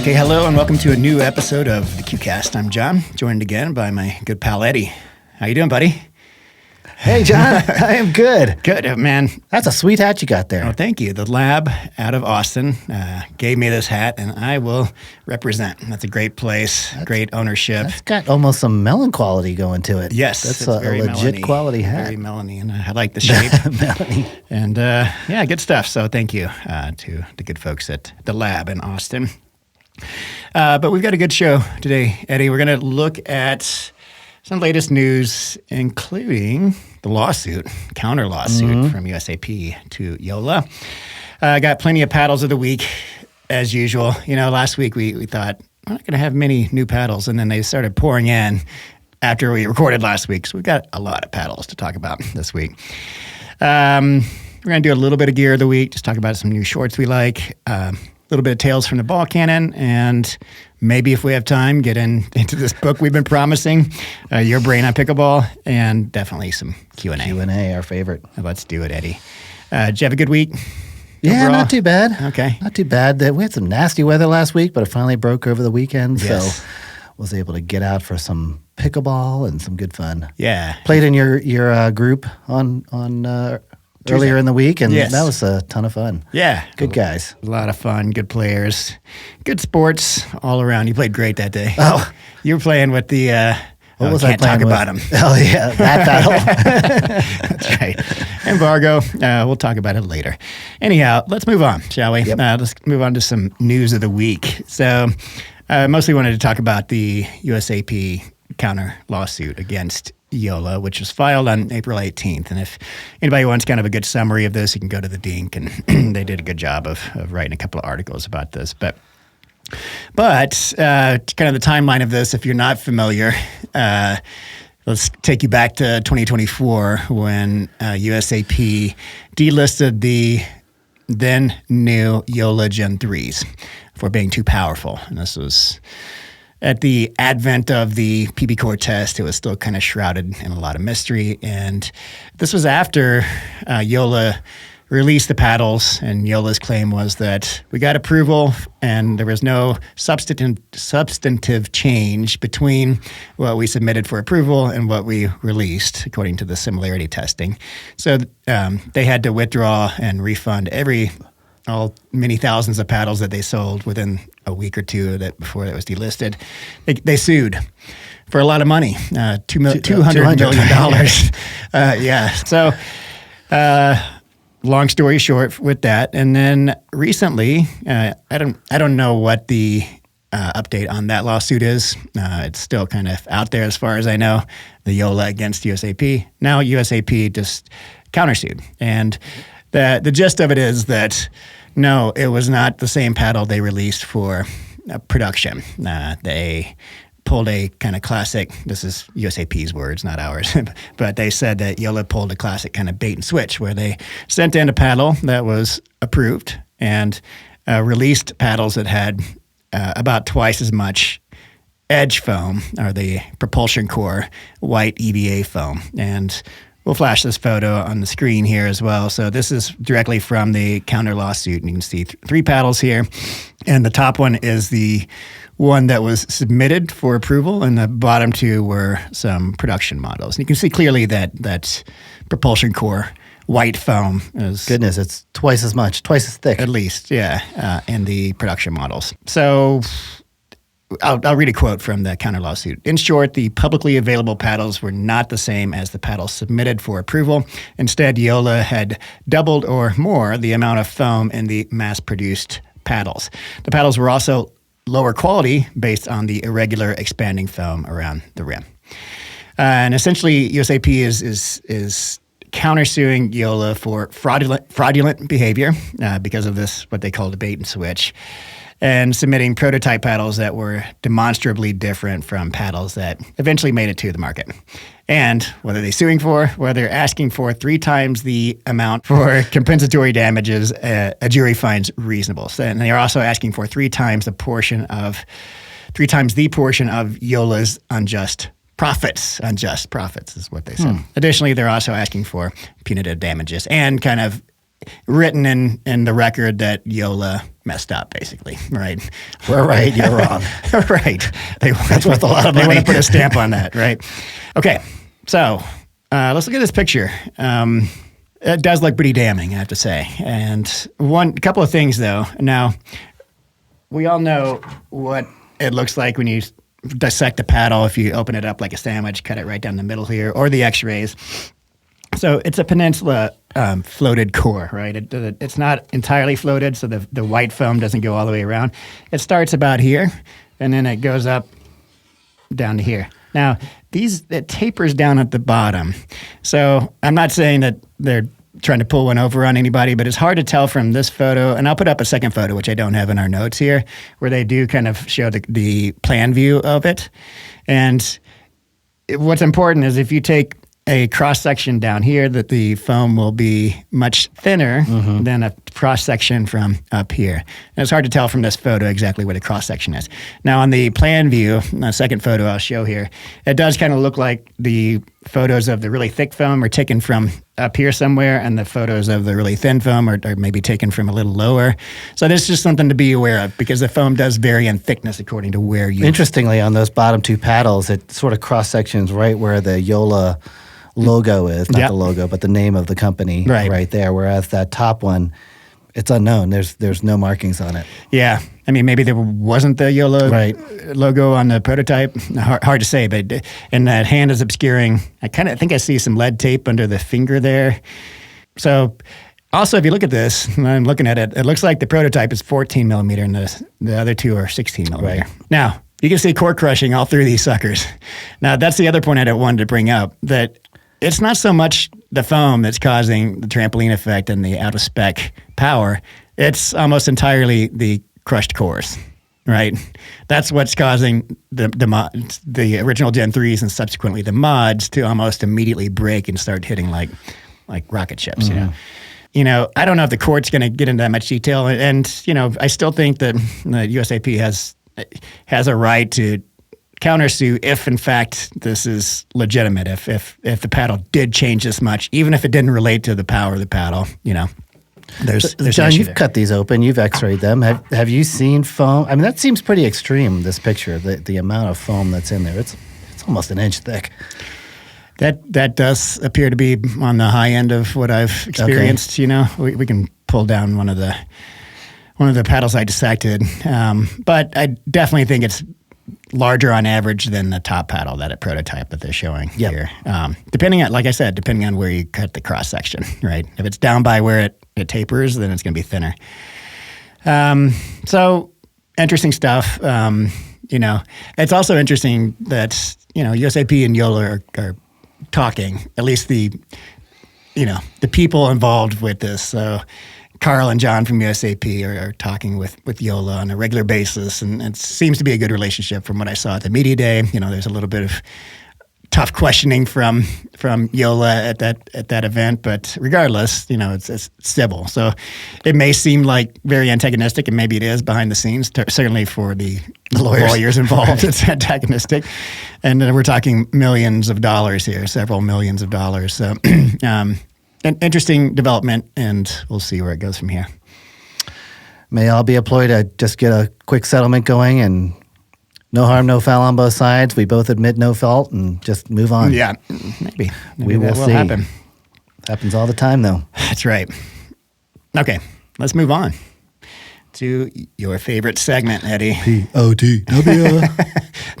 Okay, hello and welcome to a new episode of the QCast. I'm John, joined again by my good pal Eddie. How you doing, buddy? Hey, John. I am good. Good, man. That's a sweet hat you got there. Oh, thank you. The lab out of Austin gave me this hat, and I will represent. That's a great place, great ownership. It's got almost some melon quality going to it. Yes, that's it's a very legit melony, quality hat. Very melony, and I like the shape. Melony. And yeah, good stuff. So thank you to the good folks at the lab in Austin. But we've got a good show today, Eddie. We're going to look at some latest news, including the lawsuit, counter lawsuit from USAP to JOOLA. Got plenty of paddles of the week, as usual. You know, last week we thought, we're not going to have many new paddles, and then they started pouring in after we recorded last week. So we've got a lot of paddles to talk about this week. We're going to do a little bit of gear of the week, just talk about some new shorts we like, a little bit of tales from the ball cannon, and maybe if we have time, get into this book we've been promising, Your Brain on Pickleball, and definitely some Q&A. Q&A, our favorite. Let's do it, Eddie. Did you have a good week? Yeah, overall? not too bad. Okay. Not too bad. We had some nasty weather last week, but it finally broke over the weekend, Yes. so was able to get out for some pickleball and some good fun. Yeah. Played in your group on earlier in the week, and Yes. that was a ton of fun. Yeah. Good guys. A lot of fun, good players, good sports all around. You played great that day. Oh. You were playing with the... What was I can't playing talk with? about them. Oh, yeah, that battle. That's right. Embargo. We'll talk about it later. Anyhow, let's move on, shall we? Yep. Let's move on to some news of the week. So, mostly wanted to talk about the USAP counter lawsuit against JOOLA, which was filed on April 18th. And if anybody wants kind of a good summary of this, you can go to the Dink, and they did a good job of writing a couple of articles about this. But kind of the timeline of this, if you're not familiar, let's take you back to 2024 when USAP delisted the then new JOOLA Gen 3s for being too powerful. And this was at the advent of the PBCoR test. It was still kind of shrouded in a lot of mystery. And this was after JOOLA released the paddles, and JOOLA's claim was that we got approval and there was no substantive change between what we submitted for approval and what we released, according to the similarity testing. So they had to withdraw and refund many thousands of paddles that they sold within a week or two before it was delisted. They sued for a lot of money, $200 million. Yeah. So, long story short with that. And then recently, I don't know what the update on that lawsuit is. It's still kind of out there as far as I know, the JOOLA against USAP. Now USAP just countersued. And the gist of it is that, no, it was not the same paddle they released for production. They pulled a kind of classic, this is USAP's words, not ours, but they said that JOOLA pulled a classic kind of bait and switch where they sent in a paddle that was approved and released paddles that had about twice as much edge foam, or the propulsion core white EVA foam. And we'll flash this photo on the screen here as well. So this is directly from the counter lawsuit. And you can see three paddles here. And the top one is the one that was submitted for approval, and the bottom two were some production models. And you can see clearly that propulsion core white foam is... Goodness, it's twice as much, twice as thick. At least, yeah, in the production models. So I'll read a quote from the counter lawsuit. In short, the publicly available paddles were not the same as the paddles submitted for approval. Instead, JOOLA had doubled or more the amount of foam in the mass-produced paddles. The paddles were also lower quality based on the irregular expanding foam around the rim. And essentially, USAP is countersuing JOOLA for fraudulent behavior because of this, what they call the bait and switch, and submitting prototype paddles that were demonstrably different from paddles that eventually made it to the market. And what are they suing for? Well, they're asking for 3 times the amount for compensatory damages a jury finds reasonable. And they are also asking for 3 times the portion of JOOLA's unjust profits. Unjust profits is what they said. Additionally, they're also asking for punitive damages and kind of written in the record that JOOLA messed up, basically, right? We're right, you're wrong. Right. That's worth a lot of They money. want to put a stamp on that, right? Okay, so let's look at this picture. It does look pretty damning, I have to say. And couple of things, though. Now, we all know what it looks like when you dissect the paddle. If you open it up like a sandwich, cut it right down the middle here, or the X-rays. So it's a peninsula floated core, right? It's not entirely floated, so the white foam doesn't go all the way around. It starts about here, and then it goes up down to here. Now, it tapers down at the bottom. So I'm not saying that they're trying to pull one over on anybody, but it's hard to tell from this photo. And I'll put up a second photo, which I don't have in our notes here, where they do kind of show the plan view of it. And what's important is if you take a cross-section down here, that the foam will be much thinner than a cross-section from up here. And it's hard to tell from this photo exactly what a cross-section is. Now, on the plan view, the second photo I'll show here, it does kind of look like the photos of the really thick foam are taken from up here somewhere, and the photos of the really thin foam are maybe taken from a little lower. So this is just something to be aware of, because the foam does vary in thickness according to where you... Interestingly, on those bottom two paddles, it sort of cross-sections right where the JOOLA logo is, not the logo, but the name of the company right there. Whereas that top one, it's unknown. There's no markings on it. Yeah. I mean, maybe there wasn't the JOOLA logo on the prototype. Hard to say, but and that hand is obscuring. I think I see some lead tape under the finger there. So also, if you look at this, and I'm looking at it, it looks like the prototype is 14 millimeter and the other two are 16 millimeter. Right. Now, you can see core crushing all through these suckers. Now, that's the other point I wanted to bring up, that it's not so much the foam that's causing the trampoline effect and the out-of-spec power. It's almost entirely the crushed cores, right? That's what's causing the original Gen 3s and subsequently the mods to almost immediately break and start hitting like rocket ships, You know, I don't know if the court's going to get into that much detail. And, you know, I still think that the USAP has a right to countersue if, in fact, this is legitimate. If the paddle did change this much, even if it didn't relate to the power of the paddle, you know, there's John, you've cut these open. You've X-rayed them. Have you seen foam? I mean, that seems pretty extreme. This picture, the amount of foam that's in there, it's almost an inch thick. That does appear to be on the high end of what I've experienced. Okay. You know, we can pull down one of the paddles I dissected, but I definitely think it's larger on average than the top paddle prototype that they're showing here. Depending on where you cut the cross section, right? If it's down by where it tapers, then it's going to be thinner. So interesting stuff. You know, it's also interesting that, you know, USAP and JOOLA are talking, at least the people involved with this. So Carl and John from USAP are talking with JOOLA on a regular basis, and it seems to be a good relationship from what I saw at the media day. You know, there's a little bit of tough questioning from JOOLA at that event, but regardless, you know, it's civil. So it may seem like very antagonistic, and maybe it is behind the scenes. Certainly for the lawyers involved, it's antagonistic. And we're talking millions of dollars here, several millions of dollars. So an interesting development, and we'll see where it goes from here. May all be a ploy to just get a quick settlement going, and no harm, no foul on both sides. We both admit no fault and just move on. Yeah, maybe we will see. Happen. Happens all the time, though. That's right. Okay, let's move on to your favorite segment, Eddie. POTW.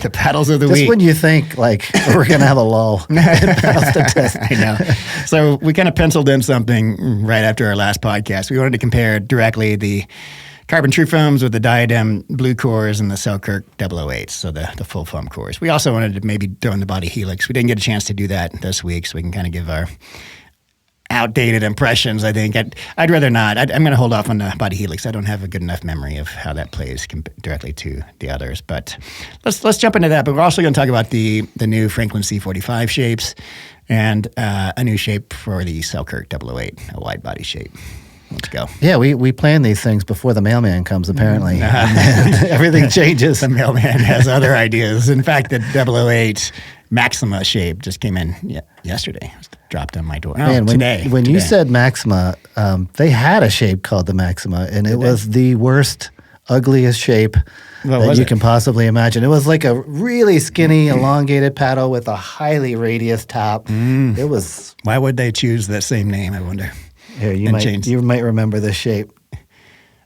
The paddles of the week. Just when you think, like, we're going to have a lull. I know. So we kind of penciled in something right after our last podcast. We wanted to compare directly the carbon true foams with the diadem blue cores and the Selkirk 008s, so the full foam cores. We also wanted to maybe throw in the body helix. We didn't get a chance to do that this week, so we can kind of give our outdated impressions, I think. I'd rather not. I'm going to hold off on the body helix. I don't have a good enough memory of how that plays directly to the others. But let's jump into that. But we're also going to talk about the new Franklin C45 shapes and a new shape for the Selkirk 008, a wide body shape. Let's go. Yeah, we plan these things before the mailman comes, apparently. Everything changes. The mailman has other ideas. In fact, the 008 Maxima shape just came in yesterday. It was dropped on my door. Man, today. When you said Maxima, they had a shape called the Maxima, and it was the worst, ugliest shape that you can possibly imagine. It was like a really skinny, elongated paddle with a highly radius top. It was. Why would they choose that same name, I wonder? Here, you might remember this shape.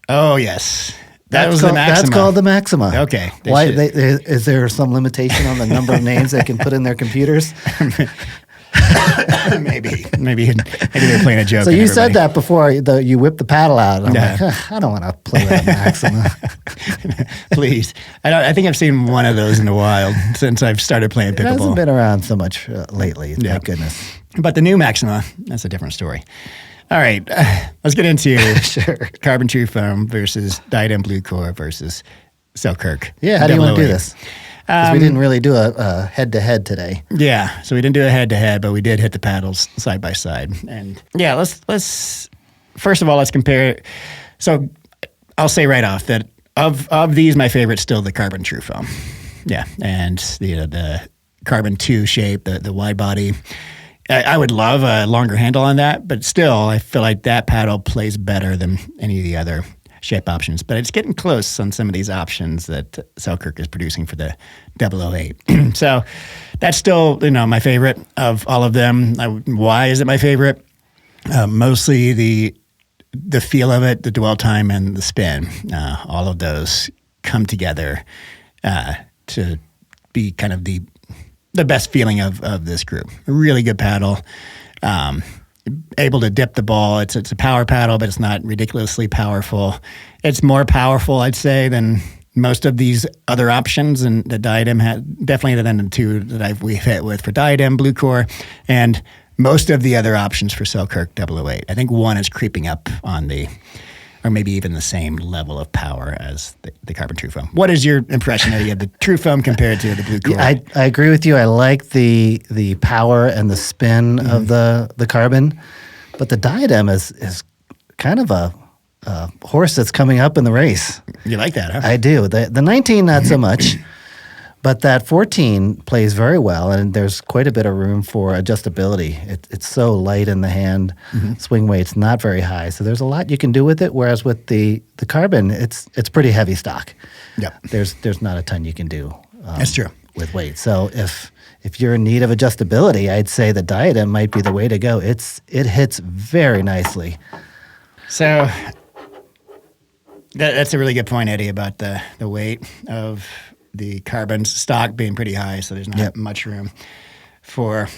Oh, yes. That was the Maxima. That's called the Maxima. Okay. Why? Is there some limitation on the number of names they can put in their computers? Maybe they're playing a joke. So you said that before you whipped the paddle out. I'm like, I don't want to play with a Maxima. Please. I think I've seen one of those in the wild since I've started playing pickleball. It hasn't been around so much lately. Thank goodness. But the new Maxima, that's a different story. All right, let's get into Carbon True Foam versus Diadem BlueCore versus Selkirk. Yeah, how do you want to do this? We didn't really do a head-to-head today. Yeah, so we didn't do a head-to-head, but we did hit the paddles side by side. And yeah, let's first of all, let's compare. So I'll say right off that of these, my favorite's still the Carbon True Foam. Yeah, and the Carbon 2 shape, the wide body. I would love a longer handle on that, but still, I feel like that paddle plays better than any of the other shape options. But it's getting close on some of these options that Selkirk is producing for the 008. So that's still, my favorite of all of them. Why is it my favorite? Mostly the feel of it, the dwell time, and the spin. All of those come together to be kind of the best feeling of this group. A really good paddle. Able to dip the ball. It's a power paddle, but it's not ridiculously powerful. It's more powerful, I'd say, than most of these other options, and the Diadem had definitely than the two that we've hit with for Diadem, BlueCore, and most of the other options for Selkirk 008. I think one is creeping up on or maybe even the same level of power as the Carbon True Foam. What is your impression of the True Foam compared to the BlueCore? Yeah, I agree with you. I like the power and the spin of the Carbon, but the Diadem is kind of a horse that's coming up in the race. You like that, huh? I do. The 19, not so much. But that 14 plays very well, and there's quite a bit of room for adjustability. It's so light in the hand. Swing weight's not very high, so there's a lot you can do with it. Whereas with the Carbon, it's pretty heavy stock. Yep. There's not a ton you can do. That's true. With weight. So if you're in need of adjustability, I'd say the Diadem might be the way to go. It hits very nicely. So that's a really good point, Eddie, about the weight of the Carbon stock being pretty high, so there's not much room for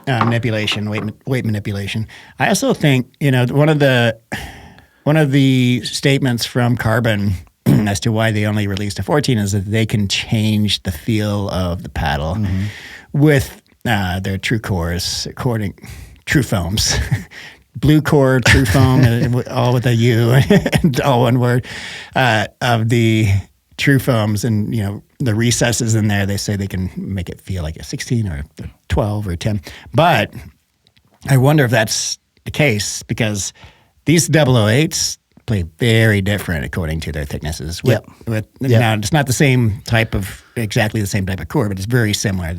manipulation, weight manipulation. I also think one of the statements from Carbon as to why they only released a 14 is that they can change the feel of the paddle with their True Cores, True Foams. BlueCore, True Foam, all with a U, all one word, of the True Foams, and the recesses in there, they say they can make it feel like a 16 or 12 or 10. But I wonder if that's the case, because these 008s play very different according to their thicknesses. Now, it's not exactly the same type of core, but it's very similar.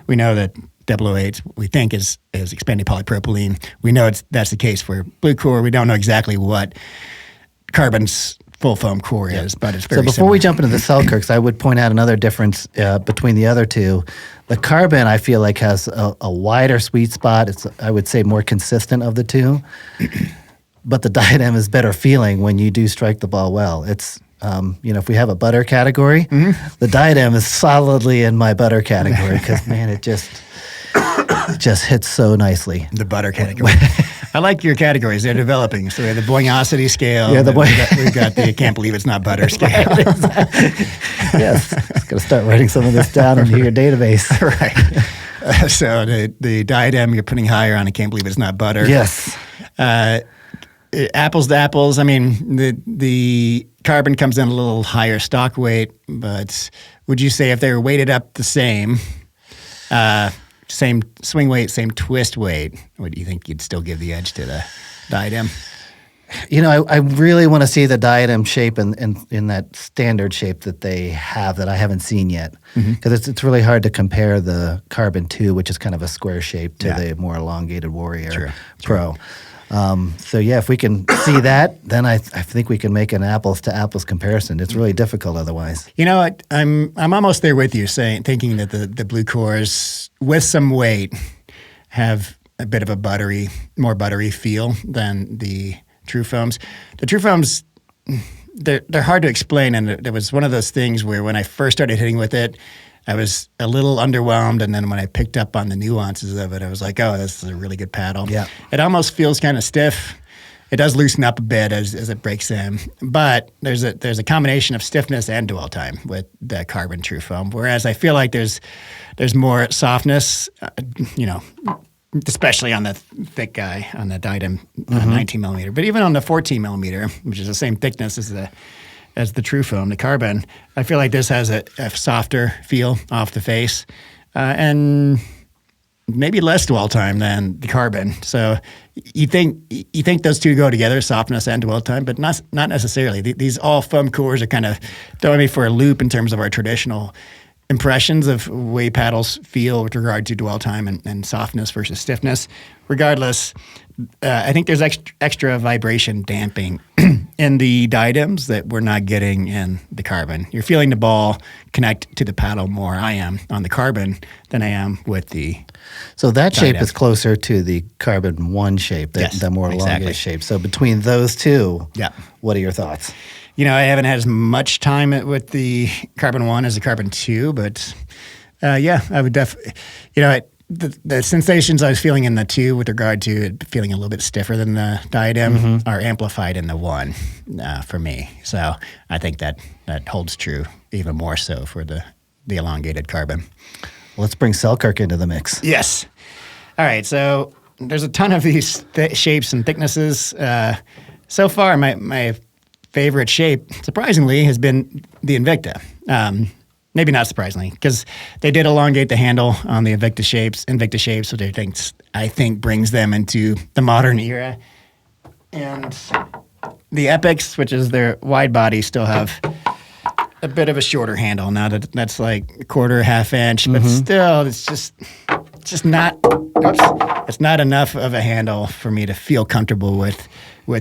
We know that 008s, we think, is expanded polypropylene. We know that's the case for BlueCore. We don't know exactly what Carbon's full foam core is, but it's very So before we jump into the Selkirks, I would point out another difference between the other two. The Carbon, I feel like, has a wider sweet spot. It's, I would say, more consistent of the two. But the Diadem is better feeling when you do strike the ball well. It's, if we have a butter category, the Diadem is solidly in my butter category because, man, it just hits so nicely. The butter category. I like your categories. They're developing. So we have the boingosity scale. Yeah, we've got the can't believe it's not butter scale. Yes. Got to start writing some of this down into your database. Right. So the Diadem you're putting higher on, I can't believe it's not butter. Yes. Apples to apples. I mean, the Carbon comes in a little higher stock weight, but would you say if they were weighted up the same swing weight, same twist weight, what do you think you'd still give the edge to the Diadem? I really want to see the diadem shape in that standard shape that they have that I haven't seen yet. Because it's really hard to compare the Carbon 2, which is kind of a square shape, to the more elongated Warrior Pro. So yeah, if we can see that, then I think we can make an apples to apples comparison. It's really difficult otherwise. You know, I'm almost there with you, thinking that the Blue Cores with some weight have a bit of a more buttery feel than the True Foams. The True Foams, they're hard to explain, and it was one of those things where when I first started hitting with it, I was a little underwhelmed, and then when I picked up on the nuances of it, I was like, oh, this is a really good paddle. Yeah. It almost feels kind of stiff. It does loosen up a bit as it breaks in, but there's a combination of stiffness and dwell time with the Carbon True Foam, whereas I feel like there's more softness, especially on the thick guy, on the Diadem 19 millimeter, but even on the 14 millimeter, which is the same thickness as the True Foam, the Carbon, I feel like this has a softer feel off the face, and maybe less dwell time than the Carbon. So you think those two go together, softness and dwell time, but not necessarily. These all foam cores are kind of throwing me for a loop in terms of our traditional impressions of way paddles feel with regard to dwell time and softness versus stiffness. Regardless, I think there's extra vibration damping in the diadems that we're not getting in the Carbon. You're feeling the ball connect to the paddle more. I am on the Carbon than I am with the So that shape diadem. is closer to the Carbon 1 shape, the more elongated shape. So between those two, what are your thoughts? You know, I haven't had as much time with the Carbon 1 as the Carbon 2, but I would definitely, the sensations I was feeling in the 2 with regard to it feeling a little bit stiffer than the diadem are amplified in the 1 for me. So I think that holds true even more so for the elongated Carbon. Let's bring Selkirk into the mix. Yes. All right, so there's a ton of these shapes and thicknesses. So far, my favorite shape, surprisingly, has been the Invicta. Maybe not surprisingly, because they did elongate the handle on the Invicta shapes, which I think brings them into the modern era. And the Epics, which is their wide body, still have a bit of a shorter handle. Now that's like a quarter, half inch, but still, it's just not. It's not enough of a handle for me to feel comfortable with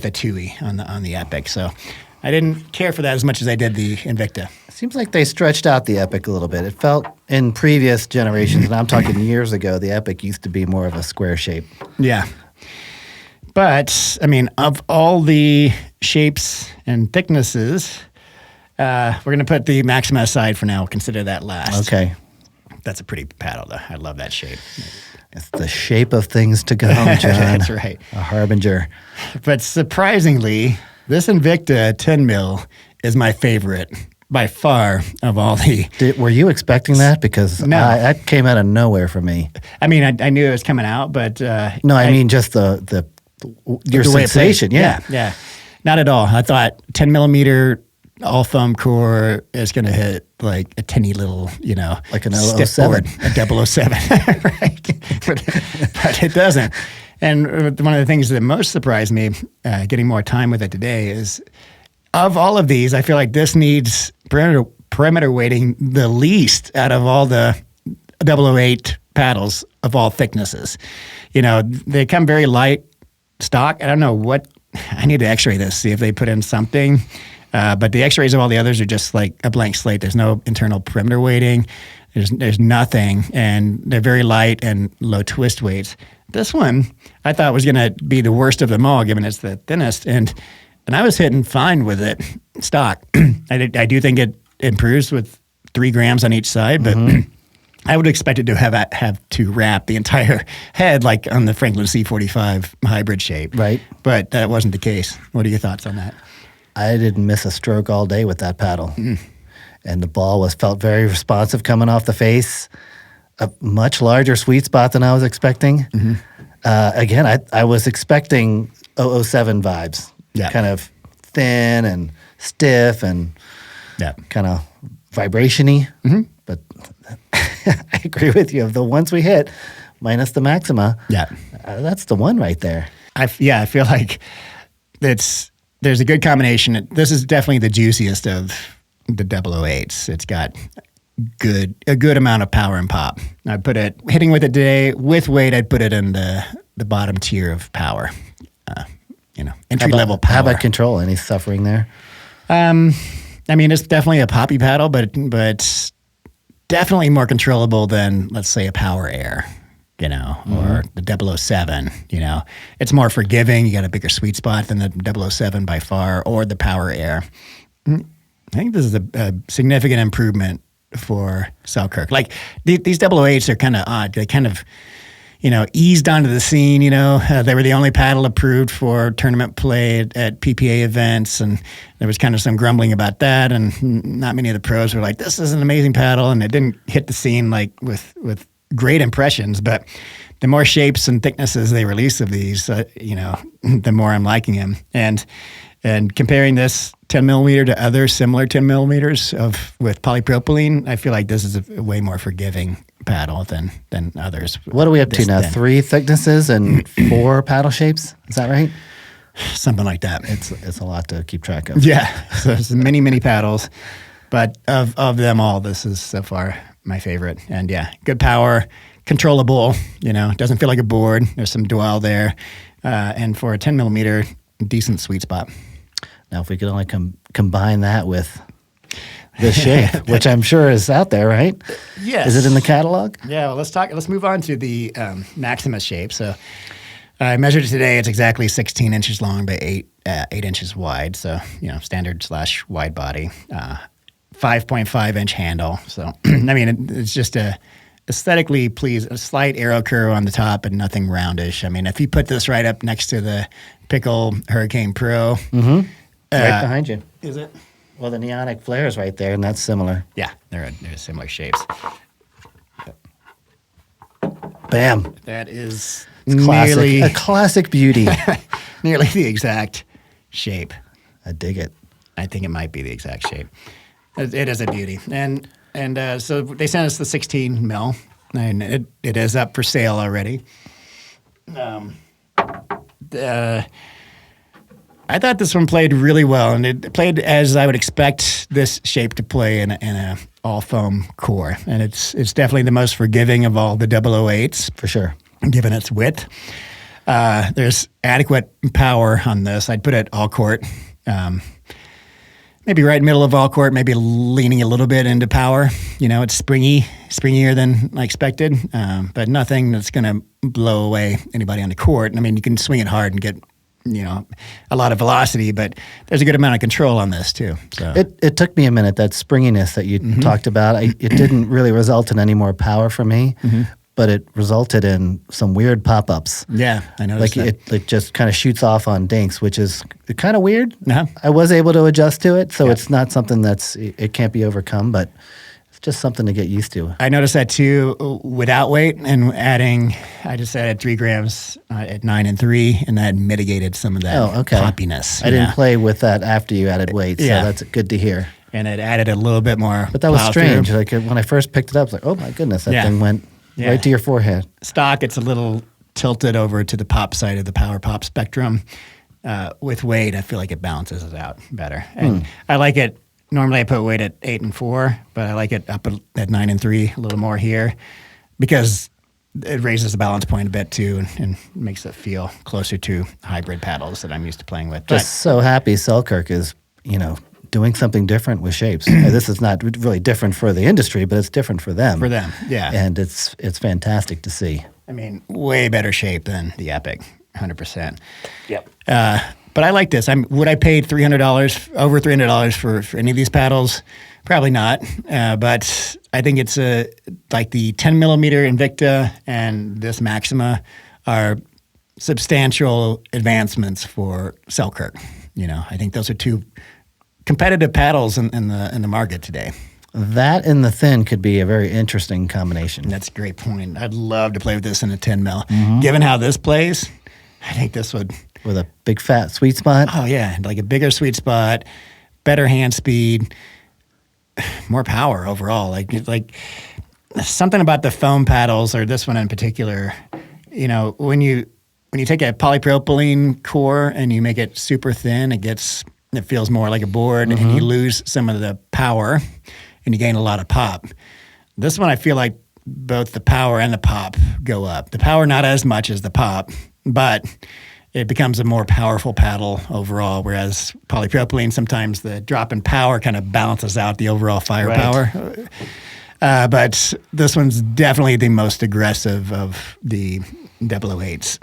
a Tui on the Epic. So I didn't care for that as much as I did the Invicta. Seems like they stretched out the Epic a little bit. It felt in previous generations, and I'm talking years ago, the Epic used to be more of a square shape. Yeah. But, I mean, of all the shapes and thicknesses, we're going to put the Maxima aside for now. We'll consider that last. Okay. That's a pretty paddle, though. I love that shape. It's the shape of things to come, John. That's right. A harbinger. But surprisingly, this Invicta 10 mil is my favorite by far of all the... Were you expecting that? Because no. That came out of nowhere for me. I mean, I knew it was coming out, but... no, I mean just your sensation. Yeah. Not at all. I thought 10 millimeter all foam core is going to hit like a tinny little, like an stiff 007. Board, a 007, right? but it doesn't. And one of the things that most surprised me, getting more time with it today, is of all of these, I feel like this needs perimeter weighting the least out of all the 008 paddles of all thicknesses. They come very light stock. I don't know what, I need to x-ray this, see if they put in something. But the x-rays of all the others are just like a blank slate. There's no internal perimeter weighting. There's nothing. And they're very light and low twist weights. This one I thought was going to be the worst of them all, given it's the thinnest. And I was hitting fine with it stock. I do think it improves with 3 grams on each side, but I would expect it to have to wrap the entire head like on the Franklin C45 hybrid shape. Right. But that wasn't the case. What are your thoughts on that? I didn't miss a stroke all day with that paddle. And the ball felt very responsive coming off the face. A much larger sweet spot than I was expecting. Again, I was expecting 007 vibes. Yeah. Kind of thin and stiff and kind of vibration-y. But I agree with you. Of the ones we hit, minus the Maxima, that's the one right there. I feel like there's a good combination. This is definitely the juiciest of the 008s. It's got a good amount of power and pop. I put it hitting with it today with weight. I'd put it in the bottom tier of power. Entry level power. How about control? Any suffering there? I mean, it's definitely a poppy paddle, but definitely more controllable than, let's say, a Power Air, or the 007. It's more forgiving. You got a bigger sweet spot than the 007 by far, or the Power Air. I think this is a significant improvement for Selkirk. Like these 008s are kind of odd. They kind of, eased onto the scene. They were the only paddle approved for tournament play at PPA events, and there was kind of some grumbling about that. And not many of the pros were like, "This is an amazing paddle," and it didn't hit the scene like with great impressions. But the more shapes and thicknesses they release of these, the more I'm liking them. And comparing this 10 millimeter to other similar 10 millimeters with polypropylene, I feel like this is a way more forgiving paddle than others. What are we up to now? 3 thicknesses and 4 paddle shapes? Is that right? Something like that. It's a lot to keep track of. Yeah. So there's many paddles, but of them all, this is so far my favorite. And yeah, good power, controllable. Doesn't feel like a board. There's some dwell there, and for a 10 millimeter, decent sweet spot. Now, if we could only combine that with this shape, which I'm sure is out there, right? Yes. Is it in the catalog? Yeah. Well, let's move on to the Maximus shape. So I measured it today. It's exactly 16 inches long by 8 inches wide. So standard / wide body, 5.5 inch handle. So I mean, it's just aesthetically pleased. A slight arrow curve on the top and nothing roundish. I mean, if you put this right up next to the Pickle Hurricane Pro. Right behind you. Is it? Well, the neonic flare is right there, and that's similar. Yeah, they're similar shapes. Bam. That is a classic beauty. Nearly the exact shape. I dig it. I think it might be the exact shape. It is a beauty. And so they sent us the 16 mil, and it is up for sale already. I thought this one played really well, and it played as I would expect this shape to play in a all foam core. And it's definitely the most forgiving of all the 008s. For sure. Given its width. There's adequate power on this. I'd put it all court. Maybe right middle of all court, maybe leaning a little bit into power. It's springier than I expected, but nothing that's going to blow away anybody on the court. I mean, you can swing it hard and get a lot of velocity, but there's a good amount of control on this too. So it took me a minute, that springiness that you talked about. It didn't really result in any more power for me, but it resulted in some weird pop-ups. Yeah, I noticed that. It just kind of shoots off on dinks, which is kind of weird. Uh-huh. I was able to adjust to it, so it's not something it can't be overcome, but it's just something to get used to. I noticed that too without weight and I just added 3 grams at 9 and 3, and that mitigated some of that poppiness. I didn't play with that after you added weight, so that's good to hear. And it added a little bit more. But that was strange. Through. Like when I first picked it up, I was like, oh my goodness, that thing went right to your forehead. Stock, it's a little tilted over to the pop side of the power pop spectrum. With weight, I feel like it balances it out better. And I like it. Normally I put weight at 8 and 4, but I like it up at 9 and 3, a little more here, because it raises the balance point a bit too and makes it feel closer to hybrid paddles that I'm used to playing with. Just so happy Selkirk is, doing something different with shapes. This is not really different for the industry, but it's different for them. For them, yeah. And it's fantastic to see. I mean, way better shape than the Epic, 100%. Yep. But I like this. Would I pay $300, over $300 for any of these paddles? Probably not. But I think it's like the 10 millimeter Invicta and this Maxima are substantial advancements for Selkirk. I think those are 2 competitive paddles in the market today. That and the thin could be a very interesting combination. That's a great point. I'd love to play with this in a 10 mil. Given how this plays, I think this would... With a big fat sweet spot? Oh, yeah. Like a bigger sweet spot, better hand speed, more power overall. Like something about the foam paddles, or this one in particular, when you when you take a polypropylene core and you make it super thin, it feels more like a board, and you lose some of the power, and you gain a lot of pop. This one, I feel like both the power and the pop go up. The power not as much as the pop, but it becomes a more powerful paddle overall, whereas polypropylene, sometimes the drop in power kind of balances out the overall firepower. Right. But this one's definitely the most aggressive of the 008s.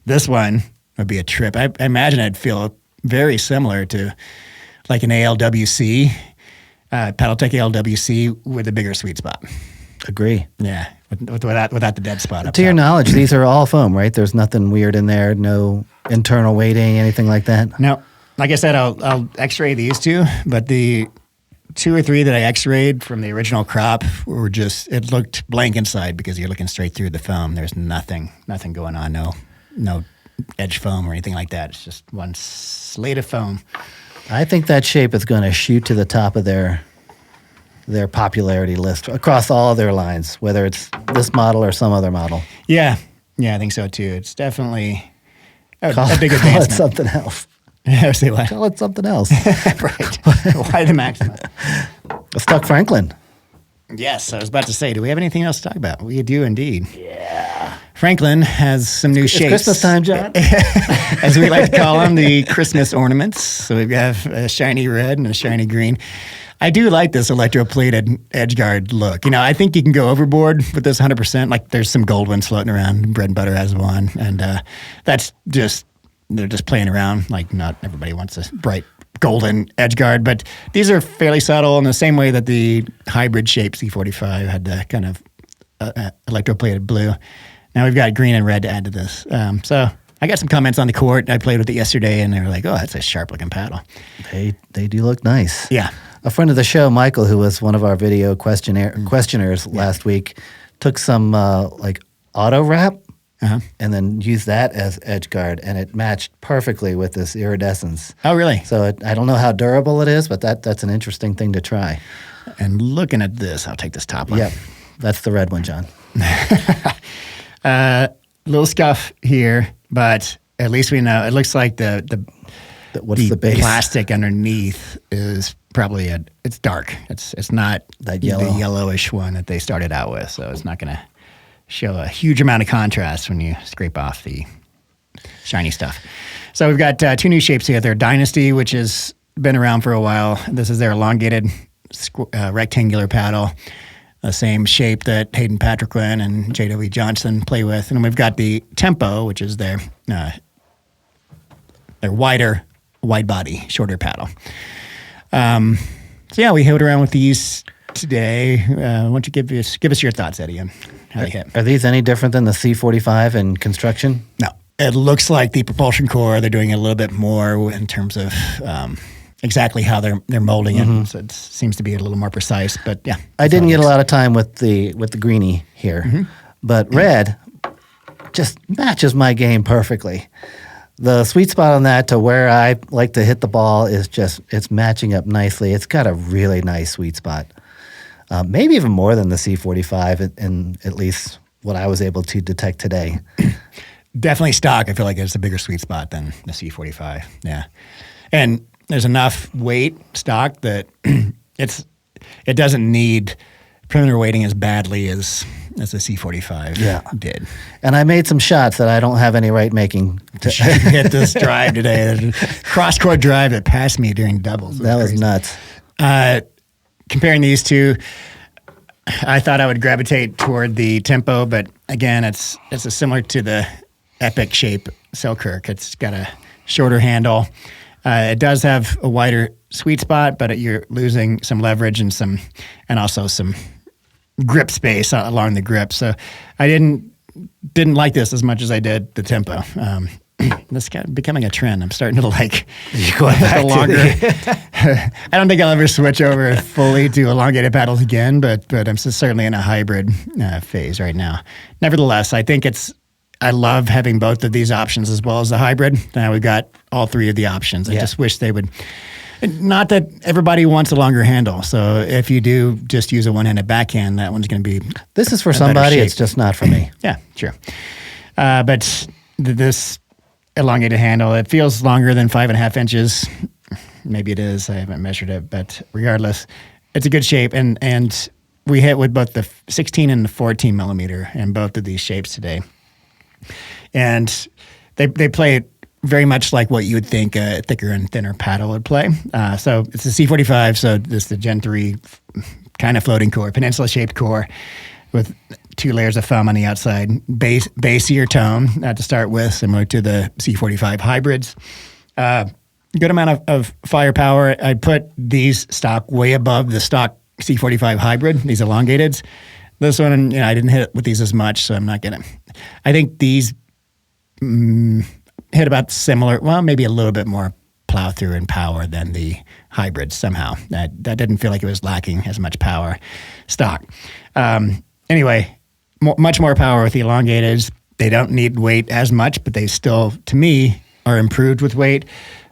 This one would be a trip. I imagine it'd feel very similar to like an ALWC, Paddletech ALWC with a bigger sweet spot. Agree. Yeah, without the dead spot up To your top. knowledge, these are all foam, right? There's nothing weird in there, no internal weighting, anything like that? No. Like I said, I'll x-ray these two, but the 2 or 3 that I x-rayed from the original crop were just, it looked blank inside because you're looking straight through the foam. There's nothing going on, no edge foam or anything like that. It's just one slate of foam. I think that shape is going to shoot to the top of their popularity list across all of their lines, whether it's this model or some other model. Yeah, I think so too. It's definitely a big advancement. Call it something else. Say what? Call it something else. Right. Why the Maxima? Stuck Franklin. Yes, I was about to say, do we have anything else to talk about? We do indeed. Yeah. Franklin has some new shapes. It's Christmas time, John. As we like to call them, the Christmas ornaments. So we have a shiny red and a shiny green. I do like this electroplated edge guard look. I think you can go overboard with this 100%. Like there's some gold ones floating around. Bread and Butter has one. And that's just, they're just playing around. Like not everybody wants a bright golden edge guard, but these are fairly subtle in the same way that the hybrid shape C45 had the kind of electroplated blue. Now we've got green and red to add to this. So I got some comments on the court. I played with it yesterday, and they were like, oh, that's a sharp-looking paddle. They do look nice. Yeah. A friend of the show, Michael, who was one of our video questioners last week, took some auto wrap and then used that as edge guard, and it matched perfectly with this iridescence. Oh, really? So I don't know how durable it is, but that's an interesting thing to try. And looking at this, I'll take this top one. Yep, that's the red one, John. Little scuff here, but at least we know. It looks like the base? Plastic underneath is probably it's dark. It's not that yellow. The yellowish one that they started out with, so it's not going to show a huge amount of contrast when you scrape off the shiny stuff. So we've got 2 new shapes here. They're Dynasty, which has been around for a while. This is their elongated rectangular paddle, the same shape that Hayden Patriquin and J.W. Johnson play with. And then we've got the Tempo, which is their wider, wide body, shorter paddle. So yeah, we held around with these today. Why don't you give us your thoughts, Eddie, on how they hit? Are these any different than the C45 in construction? No. It looks like the propulsion core, they're doing a little bit more in terms of exactly how they're molding it. So it seems to be a little more precise, but yeah. I didn't get a lot of time with the greenie here, but red just matches my game perfectly. The sweet spot on that to where I like to hit the ball is it's matching up nicely. It's got a really nice sweet spot. Maybe even more than the C45 in at least what I was able to detect today. Definitely stock. I feel like it's a bigger sweet spot than the C45. Yeah. And there's enough weight stock that it doesn't need perimeter weighting as badly as the C45 did. And I made some shots that I don't have any right making to hit this drive today. Cross-court drive that passed me during doubles. That was nuts. Comparing these two, I thought I would gravitate toward the Tempo, but again, it's similar to the Epic shape Selkirk. It's got a shorter handle. It does have a wider sweet spot, but you're losing some leverage and also some grip space along the grip. So I didn't like this as much as I did the Tempo. This got becoming a trend. I'm starting to like going back longer. I don't think I'll ever switch over fully to elongated paddles again, but I'm certainly in a hybrid phase right now. Nevertheless, I think I love having both of these options as well as the hybrid. Now we've got all 3 of the options. I just wish they would. Not that everybody wants a longer handle. So if you do just use a one-handed backhand, that one's going to be. This is for somebody. It's just not for me. Yeah, sure. But this elongated handle, it feels longer than 5.5 inches. Maybe it is. I haven't measured it, but regardless, it's a good shape. And we hit with both the 16 and the 14 millimeter in both of these shapes today. And they play it very much like what you would think a thicker and thinner paddle would play. So it's a C45, so this is the Gen 3 kind of floating core, peninsula-shaped core with 2 layers of foam on the outside, bassier tone to start with, similar to the C45 hybrids. Good amount of firepower. I put these stock way above the stock C45 hybrid, these elongateds. This one, I didn't hit with these as much, so I'm not going to. I think these hit about similar, well, maybe a little bit more plow through and power than the hybrids somehow. That didn't feel like it was lacking as much power stock. Anyway, much more power with the elongateds. They don't need weight as much, but they still, to me, are improved with weight.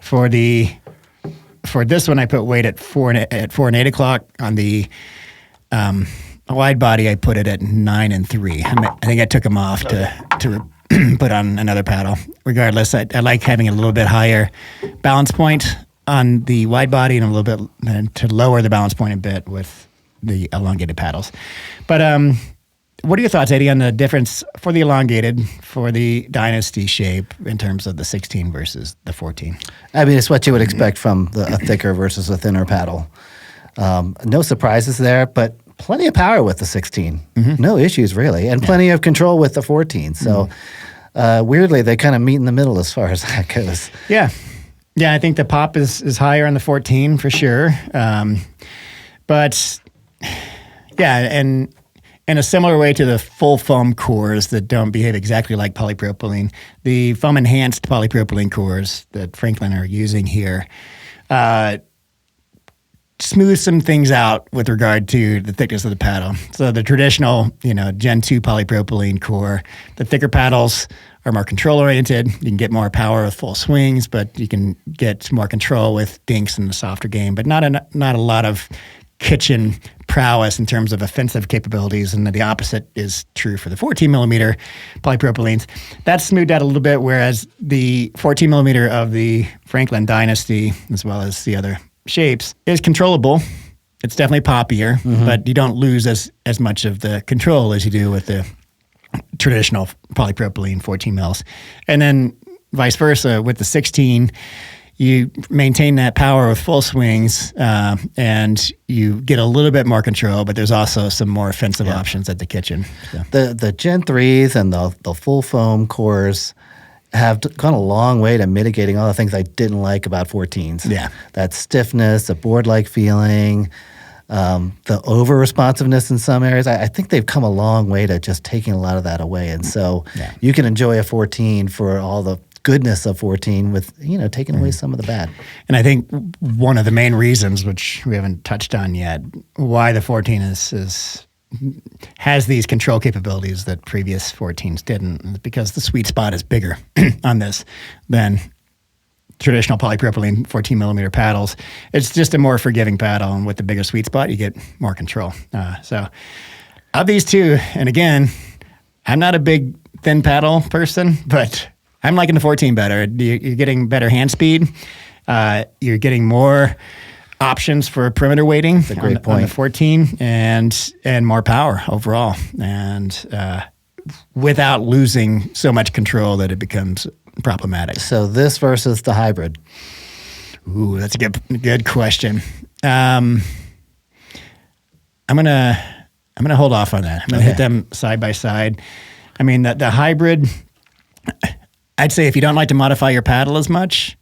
For this one, I put weight at 4 and 8 o'clock. On the wide body, I put it at 9 and 3. I think I took them off to put on another paddle. Regardless, I like having a little bit higher balance point on the wide body and a little bit to lower the balance point a bit with the elongated paddles. But what are your thoughts, Eddie, on the difference for the elongated, for the Dynasty shape in terms of the 16 versus the 14? I mean, it's what you would expect from a thicker versus a thinner paddle. No surprises there, but plenty of power with the 16. No issues, really, and plenty of control with the 14. So weirdly, they kind of meet in the middle as far as that goes. Yeah. I think the pop is higher on the 14 for sure. But, yeah, and in a similar way to the full foam cores that don't behave exactly like polypropylene, the foam-enhanced polypropylene cores that Franklin are using here smooth some things out with regard to the thickness of the paddle. So the traditional, Gen 2 polypropylene core, the thicker paddles are more control-oriented. You can get more power with full swings, but you can get more control with dinks in the softer game, but not a lot of kitchen prowess in terms of offensive capabilities, and the opposite is true for the 14 millimeter polypropylenes. That's smoothed out a little bit, whereas the 14 millimeter of the Franklin Dynasty, as well as the other shapes, is controllable. It's definitely poppier, but you don't lose as much of the control as you do with the traditional polypropylene 14 mils. And then vice versa with the 16, you maintain that power with full swings, and you get a little bit more control, but there's also some more offensive options at the kitchen. So. The Gen 3s and the full foam cores have gone a long way to mitigating all the things I didn't like about 14s. Yeah. That stiffness, the board-like feeling, the over-responsiveness in some areas. I think they've come a long way to just taking a lot of that away. And so you can enjoy a 14 for all the goodness of 14 with, taking away some of the bad. And I think one of the main reasons, which we haven't touched on yet, why the 14 has these control capabilities that previous 14s didn't, is because the sweet spot is bigger on this than traditional polypropylene 14 millimeter paddles. It's just a more forgiving paddle, and with the bigger sweet spot, you get more control. So of these two, and again, I'm not a big thin paddle person, but I'm liking the 14 better. You're getting better hand speed. You're getting more options for perimeter weighting on the 14, and more power overall, and without losing so much control that it becomes problematic. So this versus the hybrid. Ooh, that's a good question. I'm gonna hold off on that. I'm gonna hit them side by side. I mean, the hybrid, I'd say if you don't like to modify your paddle as much,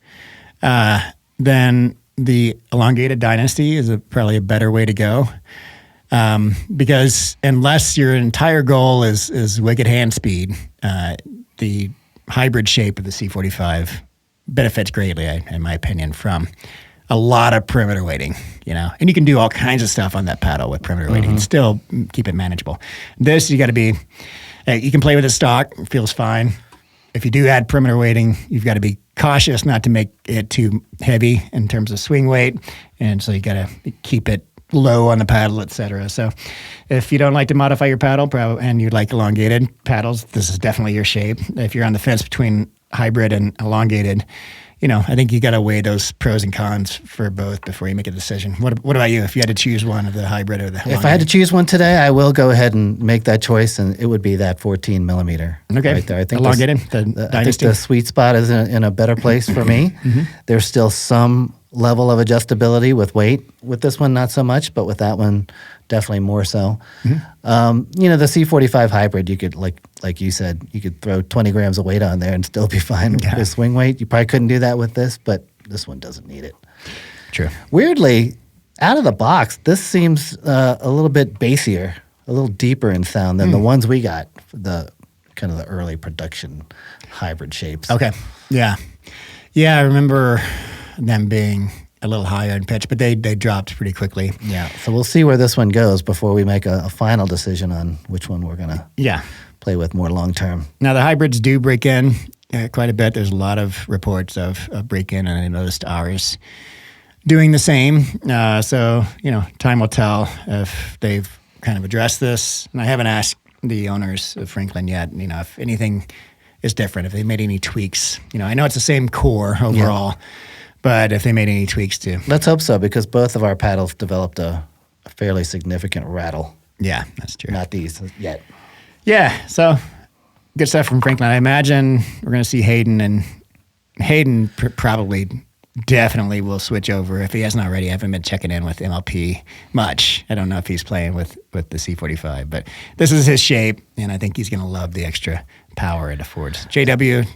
then the elongated Dynasty is probably a better way to go. Because unless your entire goal is wicked hand speed, the hybrid shape of the C45 benefits greatly, in my opinion, from a lot of perimeter weighting, and you can do all kinds of stuff on that paddle with perimeter weighting and still keep it manageable. This, you got to be, you can play with it stock, it feels fine. If you do add perimeter weighting, you've got to be cautious not to make it too heavy in terms of swing weight, and so you got to keep it low on the paddle, etc. So if you don't like to modify your paddle and you like elongated paddles, this is definitely your shape. If you're on the fence between hybrid and elongated, I think you got to weigh those pros and cons for both before you make a decision. What about you? If you had to choose one of the hybrid or the elongated? If I had to choose one today, I will go ahead and make that choice, and it would be that 14 millimeter. Okay. Right there. I think elongated, I Dynasty. think the sweet spot is in a better place for me. There's still some level of adjustability with weight. With this one, not so much, but with that one, definitely more so. The C45 hybrid, you could, like you said, you could throw 20 grams of weight on there and still be fine with swing weight. You probably couldn't do that with this, but this one doesn't need it. True. Weirdly, out of the box, this seems a little bit bassier, a little deeper in sound than the ones we got, the kind of the early production hybrid shapes. Okay. Yeah. Yeah, I remember them being a little higher in pitch, but they dropped pretty quickly. Yeah. So we'll see where this one goes before we make a final decision on which one we're going to play with more long term. Now, the hybrids do break in quite a bit. There's a lot of reports of break in, and I noticed ours doing the same. So, time will tell if they've kind of addressed this. And I haven't asked the owners of Franklin yet, if anything is different, if they made any tweaks. I know it's the same core overall. Yeah. But if they made any tweaks too. Let's hope so, because both of our paddles developed a fairly significant rattle. Yeah, that's true. Not these yet. Yeah, so good stuff from Franklin. I imagine we're going to see Hayden, and Hayden probably definitely will switch over if he hasn't already. I haven't been checking in with MLP much. I don't know if he's playing with the C45, but this is his shape, and I think he's going to love the extra power it affords. JW,